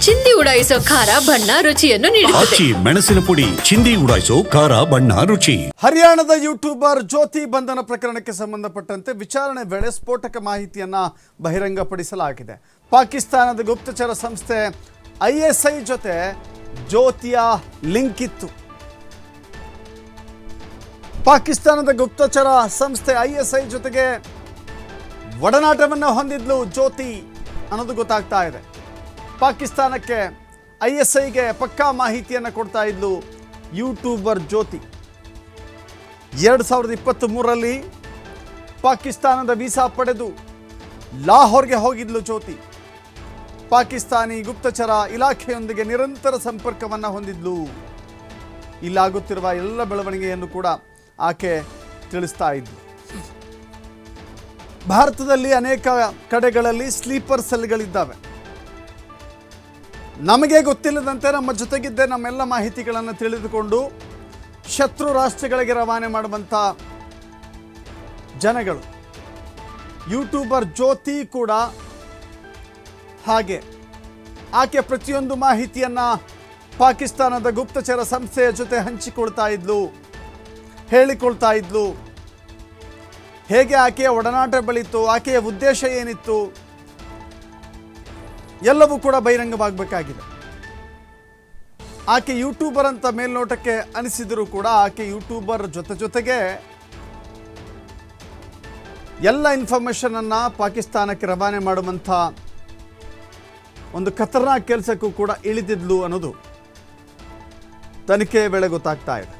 ಚಿಂದಿ ಉಡಾಯಿಸೋ ಖಾರ ಬಣ್ಣ ರುಚಿಯನ್ನು ನೀಡುತ್ತದೆ. ಮೆಣಸಿನ ಪುಡಿ ಚಿಂದಿ ಉಡಾಯಿಸೋ ಖಾರ ಬಣ್ಣ ರುಚಿ. ಹರಿಯಾಣದ ಯೂಟ್ಯೂಬರ್ ಜ್ಯೋತಿ ಬಂಧನ ಪ್ರಕರಣಕ್ಕೆ ಸಂಬಂಧಪಟ್ಟಂತೆ ವಿಚಾರಣೆ ವೇಳೆ ಸ್ಫೋಟಕ ಮಾಹಿತಿಯನ್ನ ಬಹಿರಂಗಪಡಿಸಲಾಗಿದೆ. ಪಾಕಿಸ್ತಾನದ ಗುಪ್ತಚರ ಸಂಸ್ಥೆ ISI ಜೊತೆ ಜ್ಯೋತಿಯ ಲಿಂಕ್ ಇತ್ತು. ಪಾಕಿಸ್ತಾನದ ಗುಪ್ತಚರ ಸಂಸ್ಥೆ ISI ಜೊತೆಗೆ ಒಡನಾಟವನ್ನು ಹೊಂದಿದ್ಲು ಜ್ಯೋತಿ ಅನ್ನೋದು ಗೊತ್ತಾಗ್ತಾ ಇದೆ. ಪಾಕಿಸ್ತಾನಕ್ಕೆ ISIಗೆ ಪಕ್ಕಾ ಮಾಹಿತಿಯನ್ನು ಕೊಡ್ತಾ ಇದ್ಲು ಯೂಟ್ಯೂಬರ್ ಜ್ಯೋತಿ. 2023ರಲ್ಲಿ ಪಾಕಿಸ್ತಾನದ ವೀಸಾ ಪಡೆದು ಲಾಹೋರ್ಗೆ ಹೋಗಿದ್ಲು ಜ್ಯೋತಿ. ಪಾಕಿಸ್ತಾನಿ ಗುಪ್ತಚರ ಇಲಾಖೆಯೊಂದಿಗೆ ನಿರಂತರ ಸಂಪರ್ಕವನ್ನು ಹೊಂದಿದ್ಲು. ಇಲ್ಲಾಗುತ್ತಿರುವ ಎಲ್ಲ ಬೆಳವಣಿಗೆಯನ್ನು ಕೂಡ ಆಕೆ ತಿಳಿಸ್ತಾ ಇದ್ಲು. ಭಾರತದಲ್ಲಿ ಅನೇಕ ಕಡೆಗಳಲ್ಲಿ ಸ್ಲೀಪರ್ ಸೆಲ್ಗಳಿದ್ದಾವೆ. ನಮಗೆ ಗೊತ್ತಿಲ್ಲದಂತೆ ನಮ್ಮ ಜೊತೆಗಿದ್ದೇ ನಮ್ಮೆಲ್ಲ ಮಾಹಿತಿಗಳನ್ನು ತಿಳಿದುಕೊಂಡು ಶತ್ರು ರಾಷ್ಟ್ರಗಳಿಗೆ ರವಾನೆ ಮಾಡುವಂಥ ಜನಗಳು. ಯೂಟ್ಯೂಬರ್ ಜ್ಯೋತಿ ಕೂಡ ಹಾಗೆ. ಆಕೆ ಪ್ರತಿಯೊಂದು ಮಾಹಿತಿಯನ್ನು ಪಾಕಿಸ್ತಾನದ ಗುಪ್ತಚರ ಸಂಸ್ಥೆಯ ಜೊತೆ ಹಂಚಿಕೊಳ್ತಾ ಇದ್ಲು, ಹೇಳಿಕೊಳ್ತಾ ಇದ್ಲು. ಹೇಗೆ ಆಕೆಯ ಒಡನಾಟ ಬೆಳೀತು, ಆಕೆಯ ಉದ್ದೇಶ ಏನಿತ್ತು, ಎಲ್ಲವೂ ಕೂಡ ಬಹಿರಂಗವಾಗಬೇಕಾಗಿದೆ. ಆಕೆ ಯೂಟ್ಯೂಬರ್ ಅಂತ ಮೇಲ್ನೋಟಕ್ಕೆ ಅನಿಸಿದರೂ ಕೂಡ ಆಕೆ ಯೂಟ್ಯೂಬರ್ ಜೊತೆಗೆ ಎಲ್ಲ ಇನ್ಫಾರ್ಮೇಷನ್ ಅನ್ನು ಪಾಕಿಸ್ತಾನಕ್ಕೆ ರವಾನೆ ಮಾಡುವಂಥ ಒಂದು ಖತರ್ನಾಕ್ ಕೆಲಸಕ್ಕೂ ಕೂಡ ಇಳಿದಿದ್ಲು ಅನ್ನೋದು ತನಿಖೆಯ ವೇಳೆ ಗೊತ್ತಾಗ್ತಾ ಇದೆ.